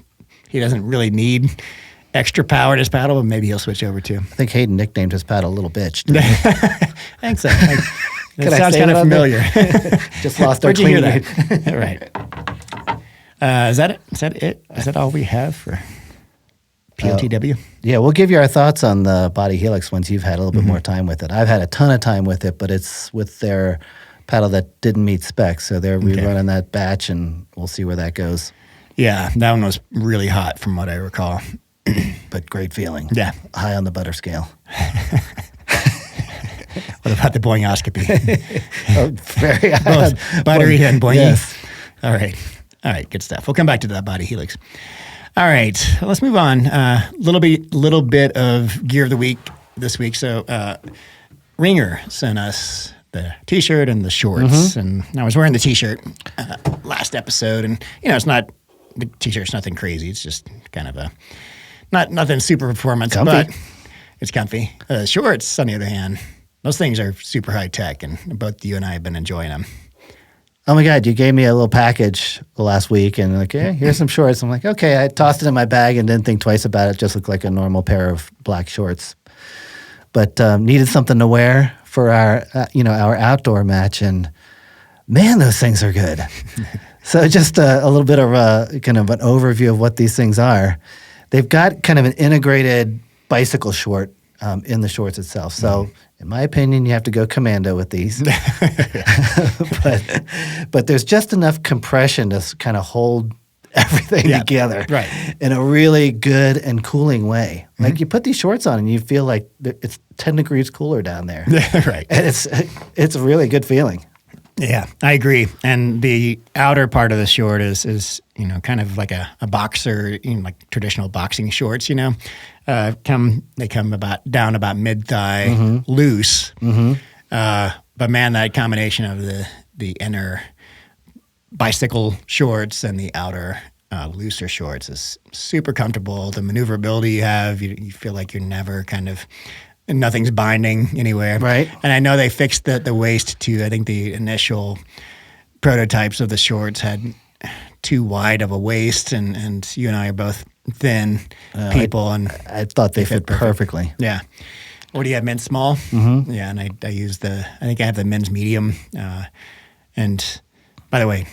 he doesn't really need extra power in his paddle, but maybe he'll switch over too. I think Hayden nicknamed his paddle Little Bitch. I think so. That sounds kind of familiar. Just lost our clean. Right. Is that it? Is that it? Is that all we have for POTW? Yeah, we'll give you our thoughts on the Body Helix once you've had a little bit more time with it. I've had a ton of time with it, but it's with their paddle that didn't meet specs, so they're rerunning that batch, and we'll see where that goes. Yeah, that one was really hot from what I recall. But great feeling. Yeah. High on the butter scale. What about the boingoscopy? Very high. Both buttery and boingy. Yes. All right. Good stuff. We'll come back to that Body Helix. All right. Let's move on. Little bit of gear of the week this week. So Wringer sent us the T-shirt and the shorts. And I was wearing the T-shirt last episode. And, it's not, the T-shirt's nothing crazy. It's just kind of nothing super performance, but it's comfy. Shorts, on the other hand, those things are super high tech, and both you and I have been enjoying them. Oh my God, you gave me a little package last week, and here's some shorts. I'm like, okay, I tossed it in my bag and didn't think twice about it. Just looked like a normal pair of black shorts, but needed something to wear for our outdoor match, and man, those things are good. So just a little bit of kind of an overview of what these things are. They've got kind of an integrated bicycle short in the shorts itself. So, in my opinion, you have to go commando with these. but there's just enough compression to kind of hold everything together in a really good and cooling way. Like you put these shorts on and you feel like it's 10 degrees cooler down there. Right. And it's a really good feeling. Yeah, I agree. And the outer part of the short is kind of like a boxer, like traditional boxing shorts, they come down about mid-thigh loose. But man, that combination of the inner bicycle shorts and the outer looser shorts is super comfortable. The maneuverability you have, you feel like you're never kind of, nothing's binding anywhere. Right. And I know they fixed the waist too. I think the initial prototypes of the shorts had too wide of a waist, and you and I are both thin people. I thought they fit perfectly. Yeah. What do you have, men's small? Yeah, and I use I think I have the men's medium. And by the way,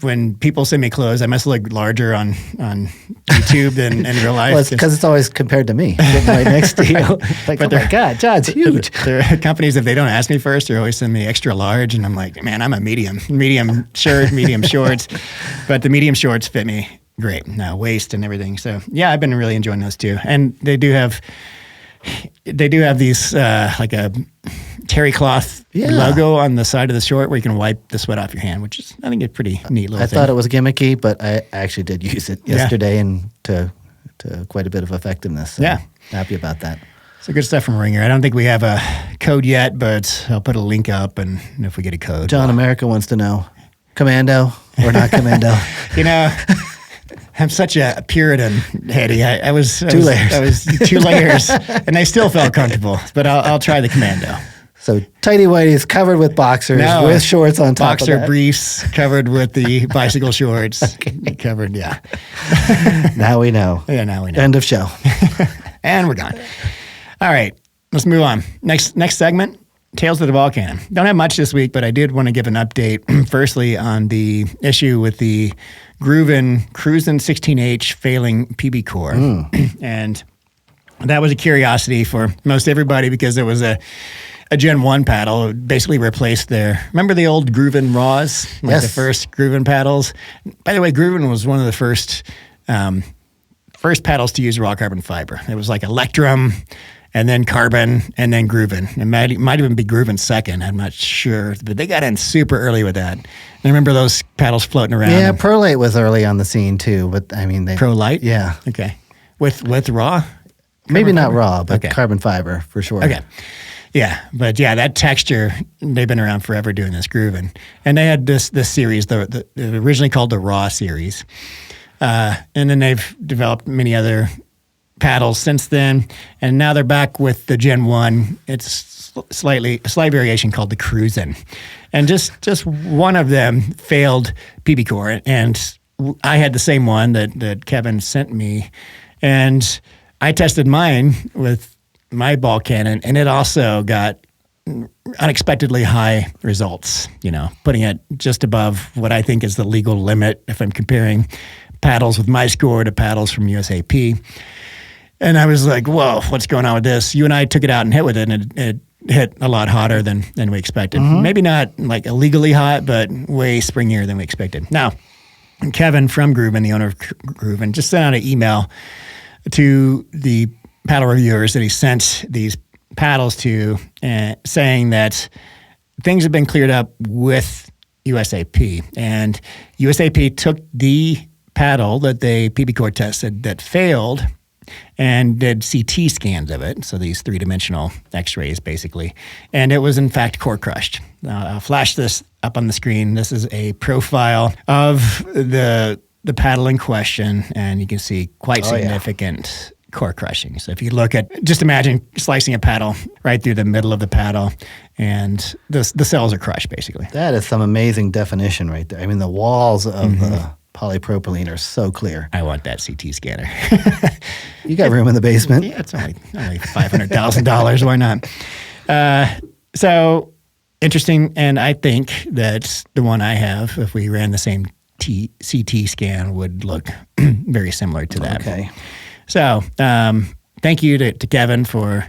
when people send me clothes, I must look larger on YouTube than in real life. Well, it's because it's always compared to me, sitting right next to you. Like, oh my God, John's huge. There are companies, if they don't ask me first, they always send me extra large, and I'm like, man, I'm a medium shirt, medium shorts. But the medium shorts fit me great. Now, waist and everything. So, yeah, I've been really enjoying those too. And they do have they do have these like a terry cloth logo on the side of the short where you can wipe the sweat off your hand, which is, I think, a pretty neat little thing. I thought it was gimmicky, but I actually did use it yesterday and to quite a bit of effectiveness. So happy about that. So good stuff from Wringer. I don't think we have a code yet, but I'll put a link up, and if we get a code. John America wants to know, commando or not commando? I'm such a Puritan, Hetty. I was 2 layers. I was 2 layers, and I still felt comfortable. But I'll try the commando. So tighty whities covered with boxers with shorts on top of that. Boxer briefs covered with the bicycle shorts. Covered, Now we know. Yeah, now we know. End of show. And we're gone. All right, let's move on. Next segment, Tales of the Ball Cannon. Don't have much this week, but I did want to give an update, firstly, on the issue with the GRUVN CRUZN-16HD failing PBCoR. And that was a curiosity for most everybody because there was a Gen 1 paddle. It basically replaced remember the old GRUVN Raws? Like the first GRUVN paddles? By the way, GRUVN was one of the first paddles to use raw carbon fiber. It was like Electrum, and then carbon, and then GRUVN. It might even be GRUVN second, I'm not sure. But they got in super early with that. And I remember those paddles floating around. Yeah, ProLite was early on the scene too, but I mean... ProLite? Yeah. Okay. With raw? Maybe not raw, but carbon fiber for sure. Okay. Yeah, but that texture, they've been around forever doing this GRUVN. And they had this series, the originally called the Raw series. And then they've developed many other paddles since then, and now they're back with the Gen 1. It's a slight variation called the CRUZN. And just one of them failed PBCoR, and I had the same one that Kevin sent me, and I tested mine with my ball cannon, and it also got unexpectedly high results, putting it just above what I think is the legal limit if I'm comparing paddles with my score to paddles from USAP. And I was like, whoa, what's going on with this? You and I took it out and hit with it, and it hit a lot hotter than we expected. Maybe not like illegally hot, but way springier than we expected. Now, Kevin from GRUVN, the owner of GRUVN, just sent out an email to the paddle reviewers that he sent these paddles to, saying that things have been cleared up with USAP. And USAP took the paddle that they PBCoR tested that failed and did CT scans of it, so these 3-dimensional x-rays basically, and it was in fact core crushed. I'll flash this up on the screen. This is a profile of the paddle in question, and you can see quite significant core crushing. So if you look at, just imagine slicing a paddle right through the middle of the paddle, and the cells are crushed basically. That is some amazing definition right there. I mean, the walls of the polypropylene are so clear. I want that CT scanner. You got room in the basement. Yeah, it's only $500,000. Why not? So interesting, and I think that the one I have, if we ran the same CT scan, would look very similar to that. Okay. So thank you to Kevin for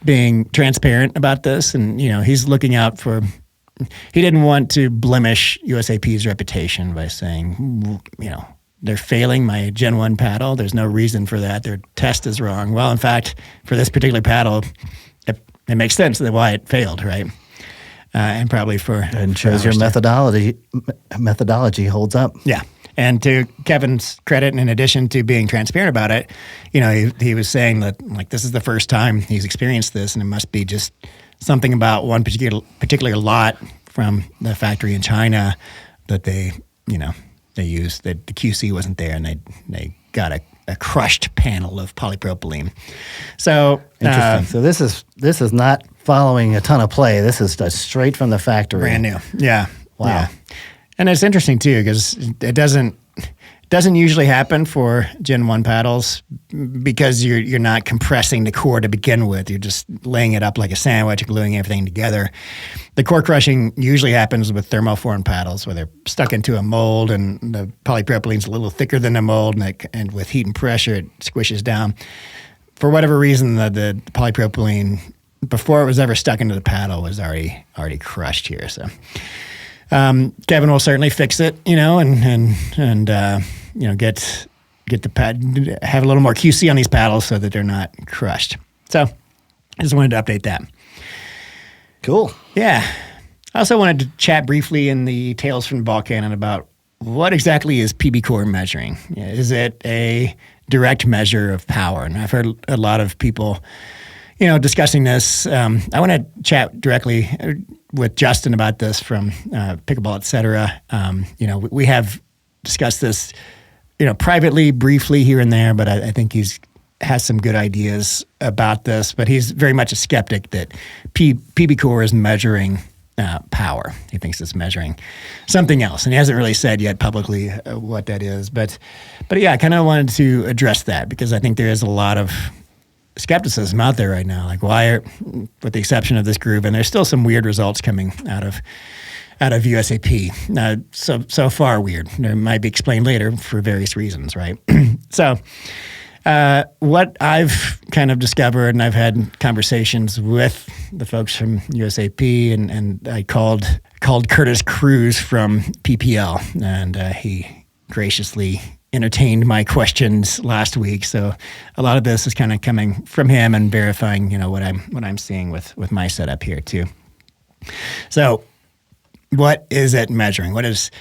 being transparent about this, and he's looking out for. He didn't want to blemish USAP's reputation by saying, they're failing my Gen 1 paddle. There's no reason for that. Their test is wrong. Well, in fact, for this particular paddle, it makes sense why it failed, right? And probably and shows your methodology holds up. Yeah. And to Kevin's credit, in addition to being transparent about it, he was saying that this is the first time he's experienced this, and it must be just something about one particular lot from the factory in China that they used, that the QC wasn't there, and they got a crushed panel of polypropylene. So interesting. So this is not following a ton of play. This is straight from the factory. Brand new. Yeah. Wow. Yeah. And it's interesting too, because it doesn't usually happen for Gen 1 paddles because you're not compressing the core to begin with. You're just laying it up like a sandwich, gluing everything together. The core crushing usually happens with thermoformed paddles where they're stuck into a mold and the polypropylene's a little thicker than the mold, and with heat and pressure it squishes down. For whatever reason, the polypropylene, before it was ever stuck into the paddle, was already crushed here. So Kevin will certainly fix it, and get the pad, have a little more QC on these paddles so that they're not crushed. So I just wanted to update that. Cool. Yeah. I also wanted to chat briefly in the Tales from the Ball Cannon about what exactly is PBCoR measuring? Is it a direct measure of power? And I've heard a lot of people, discussing this. I want to chat directly with Justin about this from Pickleball, et cetera. We have discussed this, privately, briefly here and there, but I think has some good ideas about this. But he's very much a skeptic that PBCoR is measuring power. He thinks it's measuring something else, and he hasn't really said yet publicly what that is. But yeah, I kind of wanted to address that because I think there is a lot of skepticism out there right now. Like, with the exception of this GRUVN, and there's still some weird results coming out of USAP. So far weird. It might be explained later for various reasons, right? So. What I've kind of discovered, and I've had conversations with the folks from USAP, and I called Curtis Cruz from PPL, and he graciously entertained my questions last week. So a lot of this is kind of coming from him and verifying, what I'm seeing with my setup here too. So, what is it measuring? What is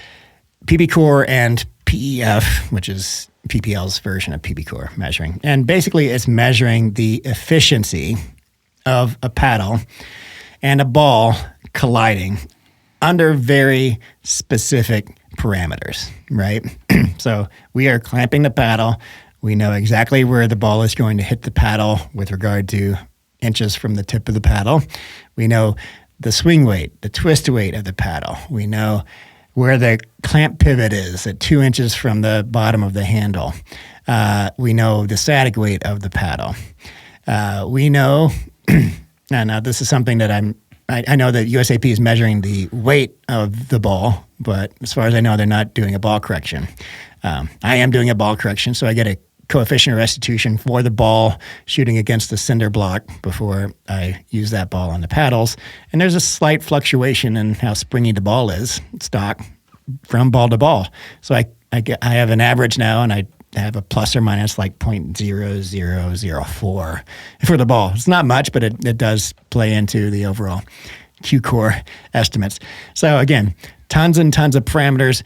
PBCoR and PEF, which is PPL's version of PBCoR measuring? And basically it's measuring the efficiency of a paddle and a ball colliding under very specific parameters, right? So we are clamping the paddle. We know exactly where the ball is going to hit the paddle with regard to inches from the tip of the paddle. We know the swing weight, the twist weight of the paddle. We know where the clamp pivot is at 2 inches from the bottom of the handle. We know the static weight of the paddle. We know, now this is something that I know that USAP is measuring the weight of the ball, but as far as I know, they're not doing a ball correction. I am doing a ball correction, so I get a coefficient of restitution for the ball shooting against the cinder block before I use that ball on the paddles. And there's a slight fluctuation in how springy the ball is, stock, from ball to ball. So I have an average now, and I have a plus or minus like 0.0004 for the ball. It's not much, but it does play into the overall QCoR estimates. So again, tons and tons of parameters.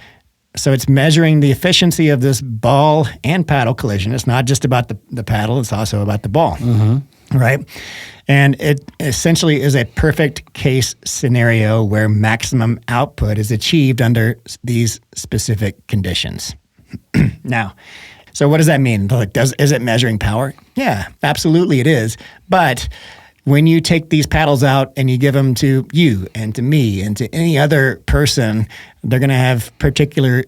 So it's measuring the efficiency of this ball and paddle collision. It's not just about the paddle, it's also about the ball, right? And it essentially is a perfect case scenario where maximum output is achieved under these specific conditions. Now, so what does that mean? Like, is it measuring power? Yeah, absolutely it is. But when you take these paddles out and you give them to you and to me and to any other person, they're going to have particular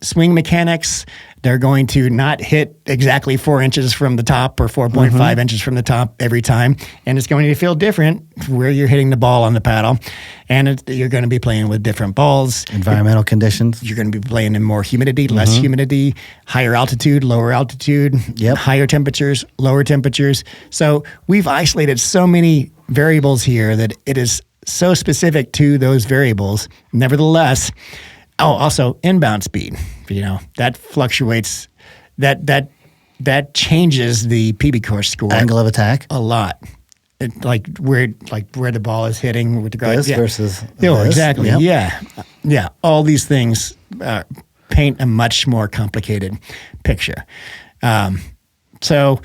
swing mechanics. They're going to not hit exactly 4 inches from the top or 4.5 inches from the top every time. And it's going to feel different where you're hitting the ball on the paddle. And you're going to be playing with different balls. Environmental conditions. You're going to be playing in more humidity, less humidity, higher altitude, lower altitude, higher temperatures, lower temperatures. So we've isolated so many variables here that it is so specific to those variables. Nevertheless, also inbound speed, that fluctuates, that changes the PBCoR score. Angle of attack? A lot. Where the ball is hitting with regard this versus this. Exactly. Yep. Yeah. All these things paint a much more complicated picture. So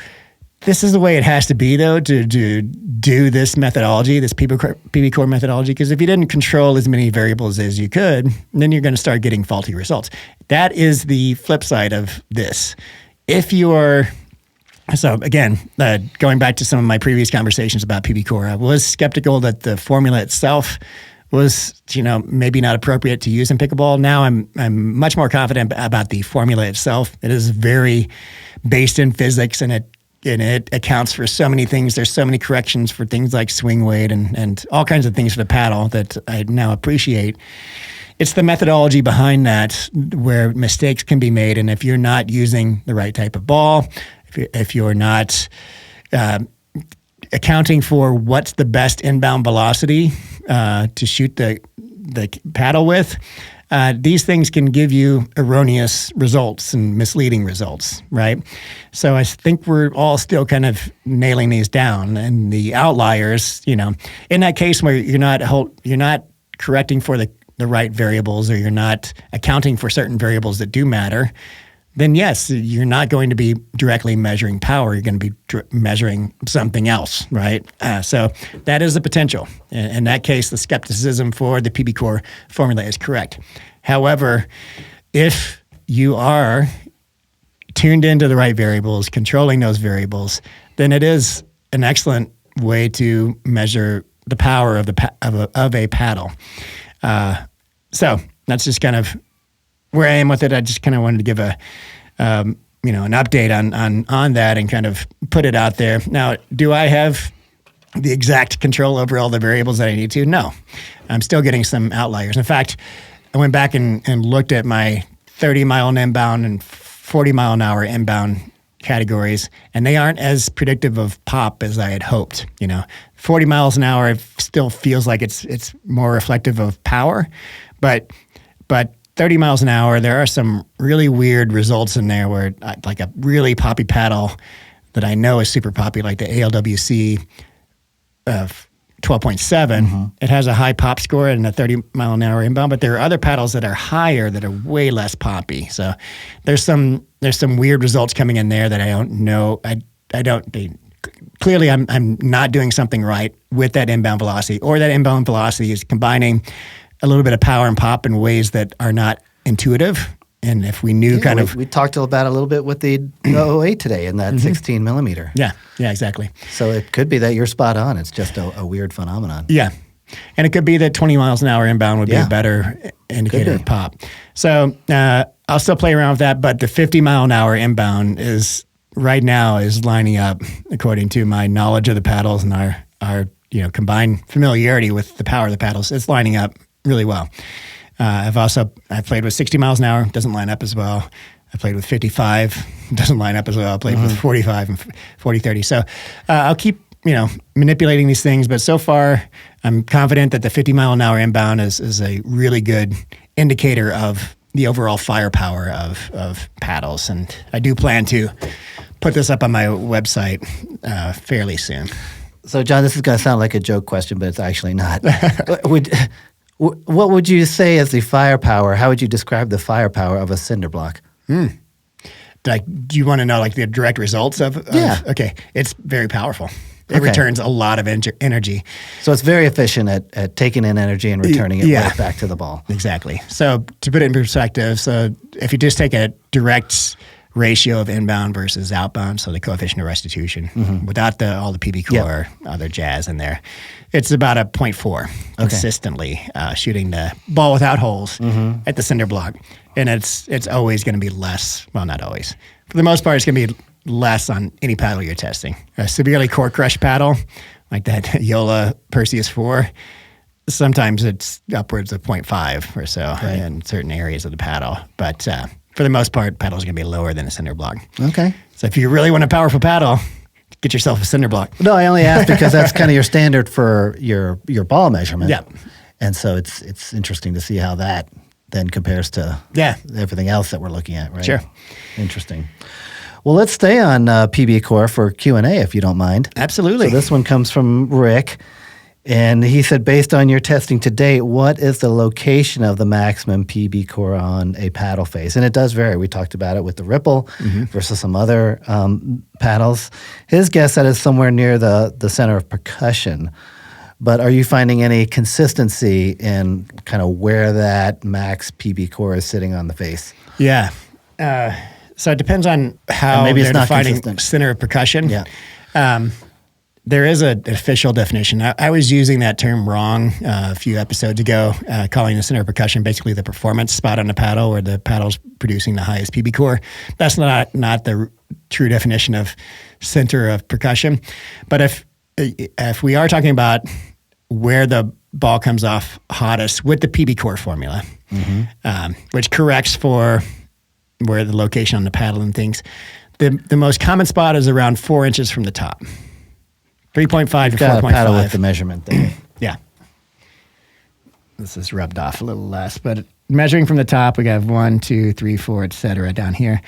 this is the way it has to be, though, to do this methodology, this PBCoR methodology, because if you didn't control as many variables as you could, then you're going to start getting faulty results. That is the flip side of this. So again, going back to some of my previous conversations about PBCoR, I was skeptical that the formula itself was, maybe not appropriate to use in pickleball. Now I'm much more confident about the formula itself. It is very based in physics, and it accounts for so many things. There's so many corrections for things like swing weight and all kinds of things for the paddle that I now appreciate. It's the methodology behind that where mistakes can be made. And if you're not using the right type of ball, if you're not accounting for what's the best inbound velocity to shoot the paddle with, these things can give you erroneous results and misleading results, right? So I think we're all still kind of nailing these down, and the outliers, in that case where you're not correcting for the right variables, or you're not accounting for certain variables that do matter, then yes, you're not going to be directly measuring power. You're going to be measuring something else, right? So that is the potential. In that case, the skepticism for the PBCoR formula is correct. However, if you are tuned into the right variables, controlling those variables, then it is an excellent way to measure the power of a paddle. So that's just kind of where I am with it. I just kind of wanted to give an update on that and kind of put it out there. Now, do I have the exact control over all the variables that I need to? No, I'm still getting some outliers. In fact, I went back and looked at my 30-mile inbound and 40-mile-an-hour inbound categories, and they aren't as predictive of pop as I had hoped. 40 miles an hour still feels like it's more reflective of power, but 30 miles an hour, there are some really weird results in there where, like a really poppy paddle that I know is super poppy, like the ALWC 12.7, it has a high pop score and a 30-mile-an-hour inbound, but there are other paddles that are higher that are way less poppy. So there's some weird results coming in there that I don't know. Clearly I'm not doing something right with that inbound velocity, or that inbound velocity is combining a little bit of power and pop in ways that are not intuitive. And if we knew we talked about it a little bit with the 08 today in that 16 millimeter. Yeah, exactly. So it could be that you're spot on. It's just a weird phenomenon. Yeah. And it could be that 20 miles an hour inbound would be a better indicator of pop. So I'll still play around with that, but the 50-mile-an-hour inbound is right now lining up, according to my knowledge of the paddles and our combined familiarity with the power of the paddles. It's lining up really well. I've played with 60 miles an hour, doesn't line up as well. I played with 55, doesn't line up as well. I played with 45 and 40-30. So I'll keep manipulating these things, but so far I'm confident that the 50-mile-an-hour inbound is a really good indicator of the overall firepower of paddles. And I do plan to put this up on my website fairly soon. So, John, this is going to sound like a joke question, but it's actually not. What would you say is the firepower? How would you describe the firepower of a cinder block? Do you want to know like the direct results of? Yeah. Okay. It's very powerful. It returns a lot of energy. So it's very efficient at taking in energy and returning it right back to the ball. Exactly. So to put it in perspective, so if you just take a direct ratio of inbound versus outbound, so the coefficient of restitution, without all the PBCoR, other jazz in there, it's about a 0.4 consistently shooting the ball without holes at the cinder block. And it's always going to be less. Well, not always. For the most part, it's going to be less on any paddle you're testing. A severely core crush paddle, like that JOOLA Perseus 4, sometimes it's upwards of 0.5 or so in certain areas of the paddle. But for the most part, paddles are going to be lower than a cinder block. Okay. So if you really want a powerful paddle, get yourself a cinder block. No, I only asked because that's kind of your standard for your ball measurement. Yeah. And so it's interesting to see how that then compares to everything else that we're looking at, right? Sure. Interesting. Well, let's stay on PBCoR for Q&A, if you don't mind. Absolutely. So this one comes from Rick, and he said, based on your testing to date, what is the location of the maximum PBCoR on a paddle face? And it does vary. We talked about it with the Ripple versus some other paddles. His guess that is somewhere near the center of percussion. But are you finding any consistency in kind of where that max PBCoR is sitting on the face? Yeah. So it depends on how maybe they're it's not defining consistent. center of percussion. Yeah. There is an official definition. I was using that term wrong a few episodes ago, calling the center of percussion basically the performance spot on the paddle where the paddle's producing the highest PBCoR. That's not the true definition of center of percussion. But if we are talking about where the ball comes off hottest with the PBCoR formula, which corrects for where the location on the paddle and things, the most common spot is around 4 inches from the top. 3.5 to 4.5. Got a paddle with the measurement there. Yeah. This is rubbed off a little less, but measuring from the top, we have 1, 2, 3, 4, et cetera down here.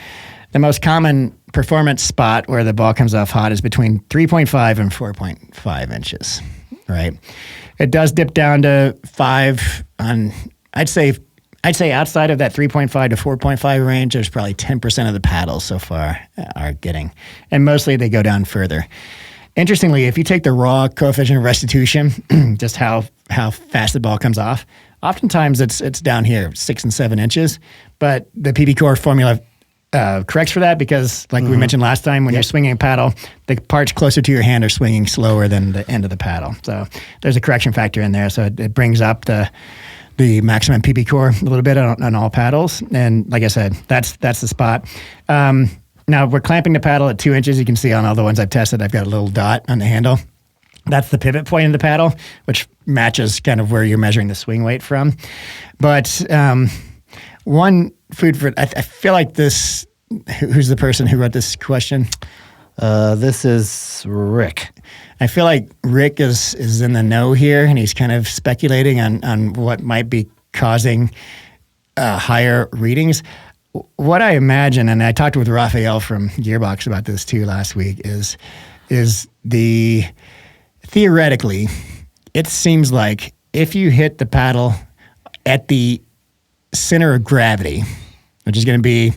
The most common performance spot where the ball comes off hot is between 3.5 and 4.5 inches, right? It does dip down to 5 on, I'd say outside of that 3.5 to 4.5 range, there's probably 10% of the paddles so far are getting, and mostly they go down further. Interestingly, if you take the raw coefficient of restitution, just how fast the ball comes off, oftentimes it's down here, 6 and 7 inches, but the PBCoR formula corrects for that because, like we mentioned last time, when you're swinging a paddle, the parts closer to your hand are swinging slower than the end of the paddle. So there's a correction factor in there. So it brings up the maximum PBCoR a little bit on all paddles. And like I said, that's the spot. Now we're clamping the paddle at 2 inches. You can see on all the ones I've tested, I've got a little dot on the handle. That's the pivot point in the paddle, which matches kind of where you're measuring the swing weight from. But one food for, I feel like this, who's the person who wrote this question? This is Rick. I feel like Rick is in the know here, and he's kind of speculating on what might be causing higher readings. What I imagine, and I talked with Raphael from Gearbox about this too last week, is theoretically, it seems like if you hit the paddle at the center of gravity, which is going to be,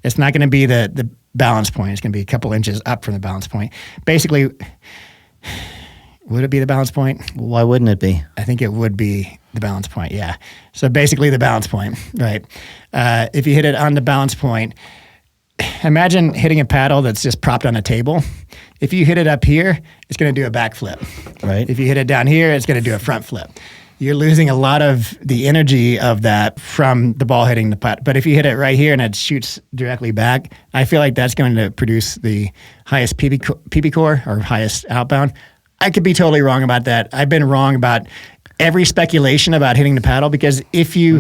it's not going to be the balance point. It's going to be a couple inches up from the balance point. Basically, would it be the balance point? Why wouldn't it be? I think it would be the balance point, yeah. So basically the balance point, right? If you hit it on the balance point, imagine hitting a paddle that's just propped on a table. If you hit it up here, it's going to do a back flip. Right. If you hit it down here, it's going to do a front flip. You're losing a lot of the energy of that from the ball hitting the putt. But if you hit it right here and it shoots directly back, I feel like that's going to produce the highest PBCoR or highest outbound. I could be totally wrong about that. I've been wrong about every speculation about hitting the paddle because if you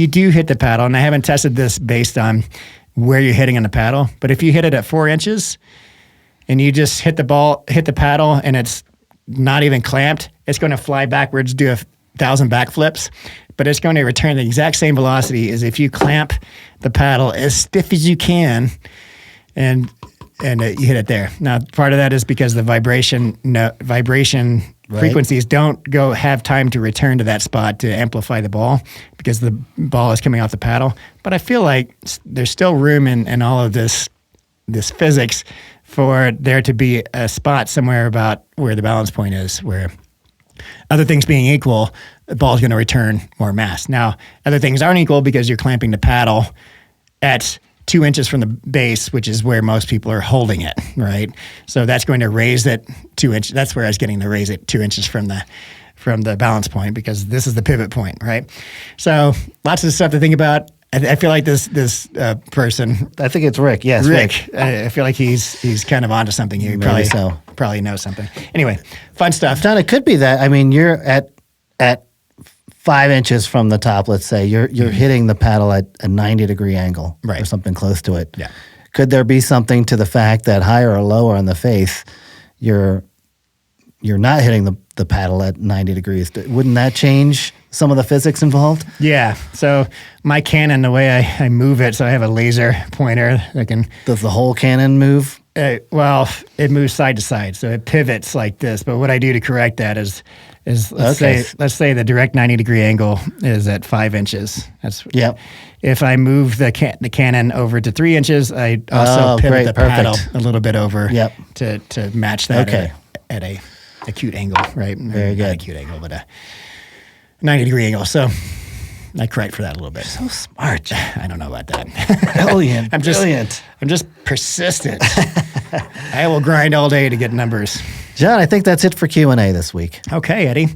do hit the paddle, and I haven't tested this based on where you're hitting on the paddle, but if you hit it at 4 inches and you just hit the paddle and it's not even clamped, it's going to fly backwards, do 1,000 backflips, but it's going to return the exact same velocity as if you clamp the paddle as stiff as you can and you hit it there. Now, part of that is because the vibration frequencies don't have time to return to that spot to amplify the ball because the ball is coming off the paddle. But I feel like there's still room in all of this physics for there to be a spot somewhere about where the balance point is, where other things being equal, the ball is going to return more mass. Now, other things aren't equal because you're clamping the paddle at 2 inches from the base, which is where most people are holding it, right? So that's going to raise it 2 inches. That's where I was getting to raise it 2 inches from the balance point because this is the pivot point, right? So lots of stuff to think about. I feel like this person. I think it's Rick. Yes, Rick. I feel like he's kind of onto something here. Probably knows something. Anyway, fun stuff. John, it could be that. I mean, you're at 5 inches from the top. Let's say you're hitting the paddle at a 90-degree angle, right, or something close to it. Yeah. Could there be something to the fact that higher or lower on the face, you're not hitting the paddle at 90 degrees? Wouldn't that change some of the physics involved? Yeah. So my cannon, the way I move it, so I have a laser pointer that can... Does the whole cannon move? Well, it moves side to side, so it pivots like this. But what I do to correct that is let's say the direct 90-degree angle is at 5 inches. Yep. If I move the cannon over to 3 inches, I also pivot the paddle a little bit over to match that at a acute angle, right? Very good. Not acute angle, but a 90-degry angle. So I correct for that a little bit. So smart. I don't know about that. Brilliant. Brilliant. I'm just persistent. I will grind all day to get numbers. John, I think that's it for Q&A this week. Okay, Eddie.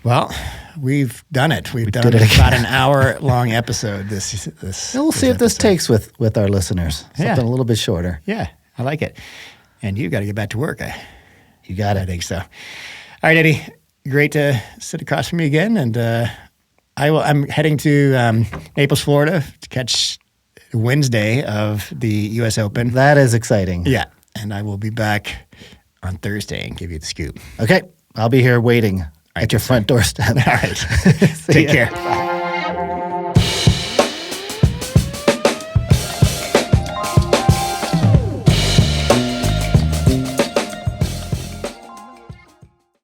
Well, we've done it. We've done about an hour-long episode. We'll see if this takes with our listeners. Something a little bit shorter. Yeah, I like it. And you got to get back to work. You got it. I think so. All right, Eddie. Great to sit across from me again. And I'm heading to Naples, Florida to catch Wednesday of the U.S. Open. That is exciting. Yeah. And I will be back on Thursday and give you the scoop. Okay. I'll be here waiting at your front doorstep. All right. Take care. Bye.